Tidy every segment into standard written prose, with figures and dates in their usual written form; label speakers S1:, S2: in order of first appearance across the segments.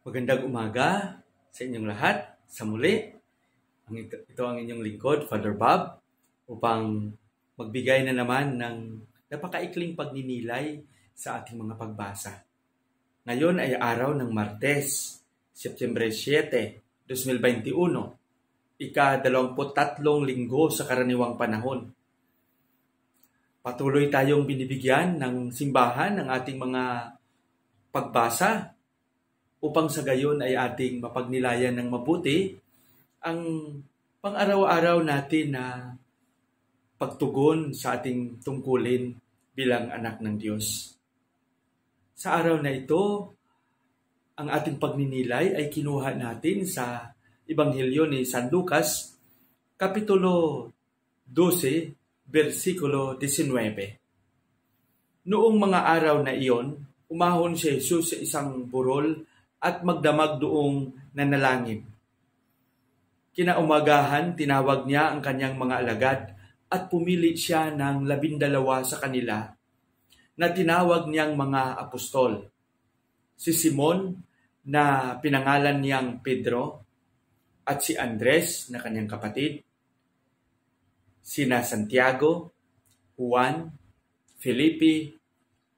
S1: Magandang umaga sa inyong lahat. Sa muli, ito ang inyong lingkod, Father Bob, upang magbigay na naman ng napakaikling pagninilay sa ating mga pagbasa. Ngayon ay araw ng Martes, Setyembre 7, 2021, ika-23 linggo sa karaniwang panahon. Patuloy tayong binibigyan ng simbahan ng ating mga pagbasa upang sa gayon ay ating mapagnilayan ng mabuti ang pang-araw-araw natin na pagtugon sa ating tungkulin bilang anak ng Diyos. Sa araw na ito, ang ating pagninilay ay kinuha natin sa Ebanghelyo ni San Lucas, Kapitulo 12, versikulo 19. Noong mga araw na iyon, umahon si Jesus sa isang burol at magdamag doong nanalangin. Kinaumagahan, tinawag niya ang kanyang mga alagad at pumili siya ng 12 sa kanila na tinawag niyang mga apostol. Si Simon na pinangalan niyang Pedro at si Andres na kanyang kapatid, sina Santiago, Juan, Felipe,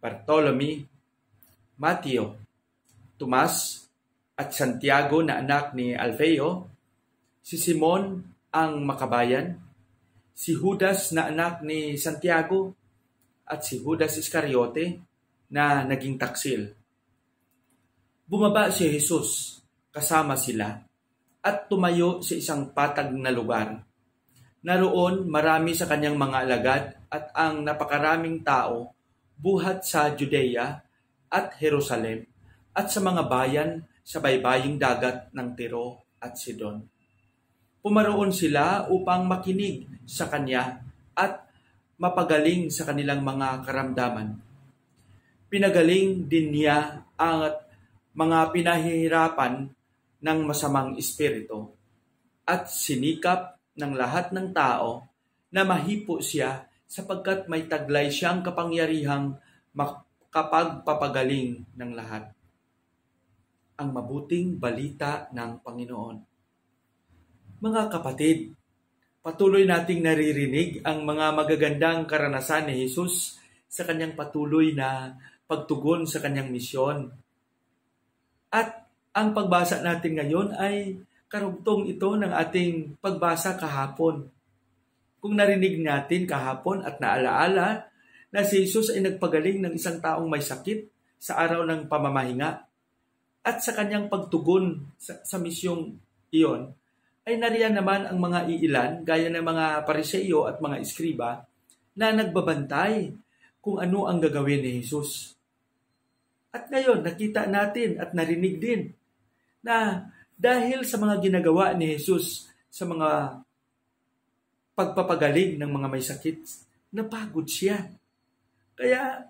S1: Bartolome, Mateo, Tomas at Santiago na anak ni Alfeo, si Simon ang Makabayan, si Judas na anak ni Santiago at si Judas Iscariote na naging taksil. Bumaba si Jesus kasama sila at tumayo sa isang patag na lugar. Naroon marami sa kanyang mga alagad at ang napakaraming tao buhat sa Judea at Jerusalem at sa mga bayan sa baybaying dagat ng Tiro at Sidon. Pumaroon sila upang makinig sa kanya at mapagaling sa kanilang mga karamdaman. Pinagaling din niya ang mga pinahihirapan ng masamang espiritu at sinikap ng lahat ng tao na mahipo siya sapagkat may taglay siyang kapangyarihang makapagpapagaling ng lahat. Ang mabuting balita ng Panginoon. Mga kapatid, patuloy nating naririnig ang mga magagandang karanasan ni Jesus sa kanyang patuloy na pagtugon sa kanyang misyon. At ang pagbasa natin ngayon ay karugtong ito ng ating pagbasa kahapon. Kung narinig natin kahapon at naalaala na si Jesus ay nagpagaling ng isang taong may sakit sa araw ng pamamahinga, at sa kanyang pagtugon sa misyong iyon, ay nariyan naman ang mga iilan gaya ng mga Pariseo at mga Eskriba na nagbabantay kung ano ang gagawin ni Jesus. At ngayon, nakita natin at narinig din na dahil sa mga ginagawa ni Jesus sa mga pagpapagaling ng mga may sakit, napagod siya. Kaya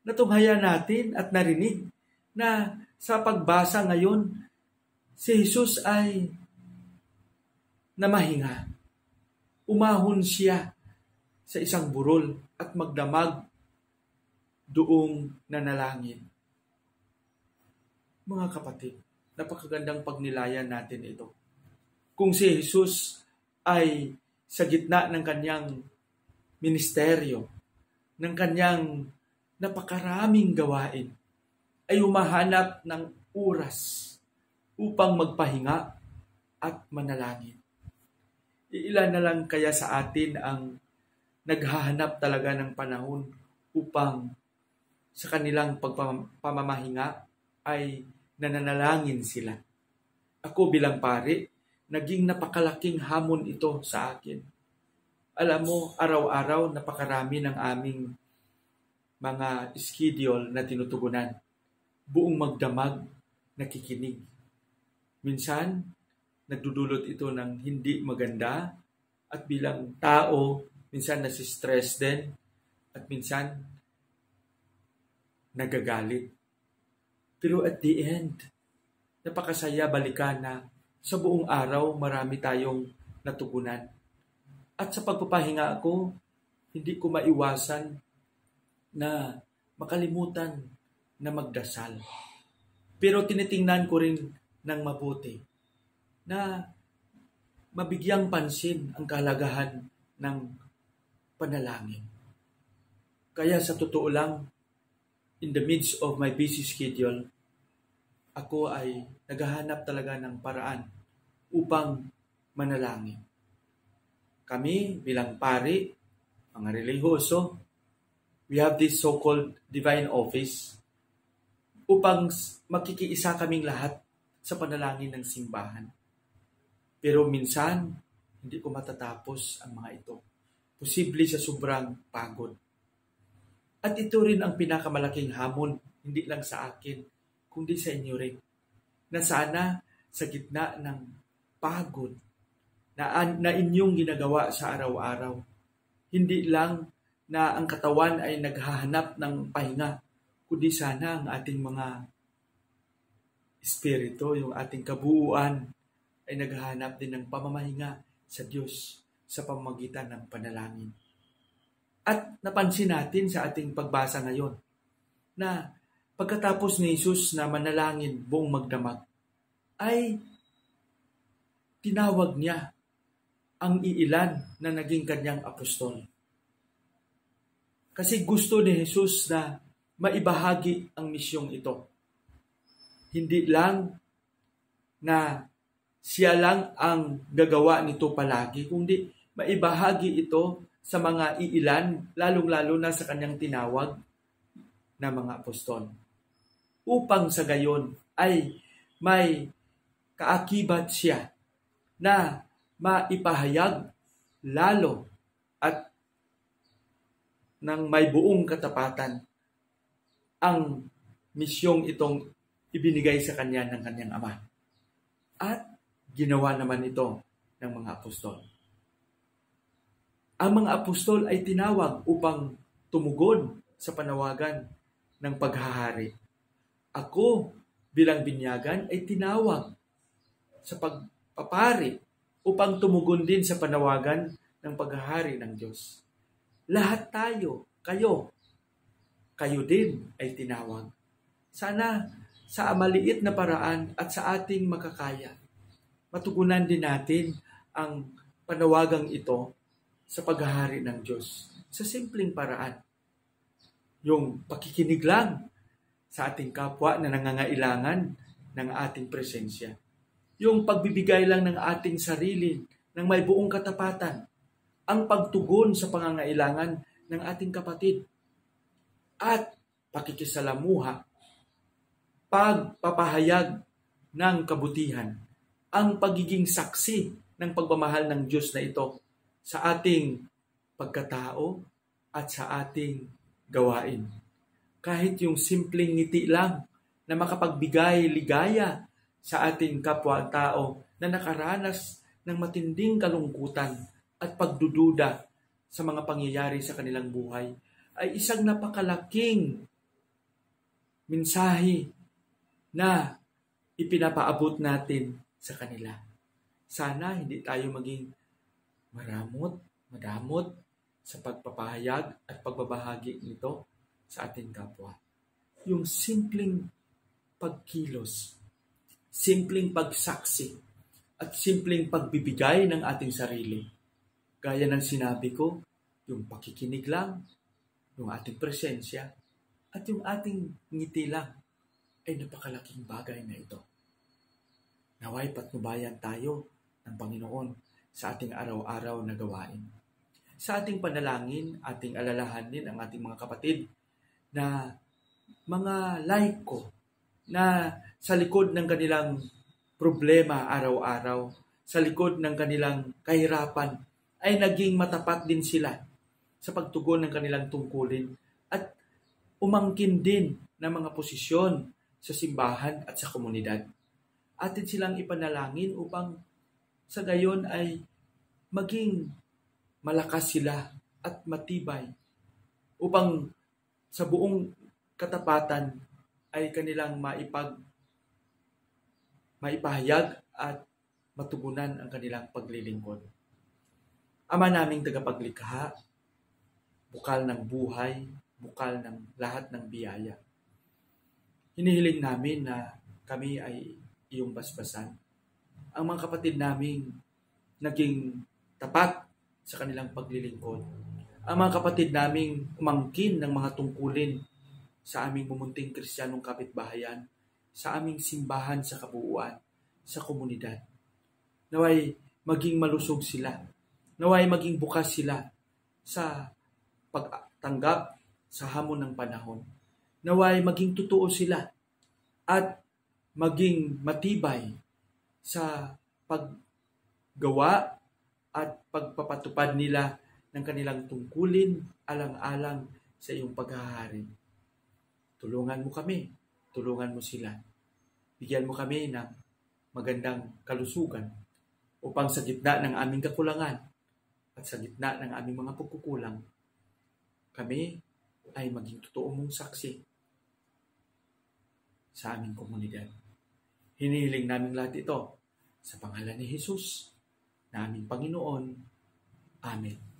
S1: natunghayan natin at narinig na sa pagbasa ngayon, si Jesus ay namahinga. Umahon siya sa isang burol at magdamag doong nanalangin. Mga kapatid, napakagandang pagnilayan natin ito. Kung si Jesus ay sa gitna ng kanyang ministeryo, ng kanyang napakaraming gawain, ay humahanap ng oras upang magpahinga at manalangin. Iilan na lang kaya sa atin ang naghahanap talaga ng panahon upang sa kanilang pamamahinga ay nananalangin sila. Ako bilang pare, naging napakalaking hamon ito sa akin. Alam mo, araw-araw napakarami ng aming mga schedule na tinutugunan. Buong magdamag, nakikinig. Minsan, nagdudulot ito ng hindi maganda at bilang tao, minsan nasistress din at minsan nagagalit. Pero at the end, napakasaya balikan na sa buong araw marami tayong natugunan. At sa pagpapahinga ako, hindi ko maiwasan na makalimutan na magdasal. Pero tinitingnan ko rin ng mabuti na mabigyang pansin ang kahalagahan ng panalangin. Kaya sa totoo lang, in the midst of my busy schedule, ako ay naghahanap talaga ng paraan upang manalangin. Kami bilang pari, mga relihiyoso, we have this so-called divine office upang makikiisa kaming lahat sa panalangin ng simbahan. Pero minsan, hindi ko matatapos ang mga ito. Posible sa sobrang pagod. At ito rin ang pinakamalaking hamon, hindi lang sa akin, kundi sa inyo rin. Na sana sa gitna ng pagod na inyong ginagawa sa araw-araw, hindi lang na ang katawan ay naghahanap ng pahinga, kundi sana ang ating mga espiritu, yung ating kabuuan, ay naghahanap din ng pamamahinga sa Diyos sa pamamagitan ng panalangin. At napansin natin sa ating pagbasa ngayon na pagkatapos ni Jesus na manalangin buong magdamag, ay tinawag niya ang iilan na naging kanyang apostol. Kasi gusto ni Jesus na maibahagi ang misyong ito. Hindi lang na siya lang ang gagawa nito palagi, kundi maibahagi ito sa mga iilan, lalong-lalo na sa kanyang tinawag na mga apostol. Upang sa gayon ay may kaakibat siya na maipahayag lalo at ng may buong katapatan ang misyong itong ibinigay sa kanya ng kanyang Ama. At ginawa naman ito ng mga apostol. Ang mga apostol ay tinawag upang tumugon sa panawagan ng paghahari. Ako bilang binyagan ay tinawag sa pagpapari upang tumugon din sa panawagan ng paghahari ng Diyos. Lahat tayo, kayo din ay tinawag. Sana sa maliit na paraan at sa ating makakaya, matugunan din natin ang panawagang ito sa paghahari ng Diyos sa simpleng paraan. Yung pakikinig lang sa ating kapwa na nangangailangan ng ating presensya. Yung pagbibigay lang ng ating sarili ng may buong katapatan. Ang pagtugon sa pangangailangan ng ating kapatid. At pakikisalamuha, pagpapahayag ng kabutihan, ang pagiging saksi ng pagmamahal ng Diyos na ito sa ating pagkatao at sa ating gawain. Kahit yung simpleng ngiti lang na makapagbigay ligaya sa ating kapwa-tao na nakaranas ng matinding kalungkutan at pagdududa sa mga pangyayari sa kanilang buhay ay isang napakalaking mensahe na ipinapaabot natin sa kanila. Sana hindi tayo maging madamot sa pagpapahayag at pagbabahagi nito sa ating kapwa. Yung simpleng pagkilos, simpleng pagsaksi, at simpleng pagbibigay ng ating sarili. Gaya ng sinabi ko, yung pakikinig lang, yung ating presensya, at yung ating ngiti lang ay napakalaking bagay na ito. Naway patnubayan tayo ng Panginoon sa ating araw-araw na gawain. Sa ating panalangin, ating alalahanin ang ating mga kapatid na mga laiko na sa likod ng kanilang problema araw-araw, sa likod ng kanilang kahirapan, ay naging matapat din sila sa pagtugon ng kanilang tungkulin at umangkin din ng mga posisyon sa simbahan at sa komunidad. Atin silang ipanalangin upang sa gayon ay maging malakas sila at matibay upang sa buong katapatan ay kanilang maipahayag at matugunan ang kanilang paglilingkod. Ama naming tagapaglikha, bukal ng buhay, bukal ng lahat ng biyaya. Hinihiling namin na kami ay iyong basbasan. Ang mga kapatid naming naging tapat sa kanilang paglilingkod. Ang mga kapatid naming umangkin ng mga tungkulin sa aming mumunting Kristiyanong kapitbahayan, sa aming simbahan sa kabuuan, sa komunidad. Naway maging malusog sila. Naway maging bukas sila sa pagtanggap sa hamon ng panahon. Naway maging totoo sila at maging matibay sa paggawa at pagpapatupad nila ng kanilang tungkulin alang-alang sa iyong paghahari. Tulungan mo kami, tulungan mo sila. Bigyan mo kami ng magandang kalusugan upang sa gitna ng aming kakulangan at sa gitna ng aming mga pagkukulang, kami ay maging totoo mong saksi sa aming komunidad. Hinihiling namin lahat ito sa pangalan ni Jesus, na aming Panginoon. Amen.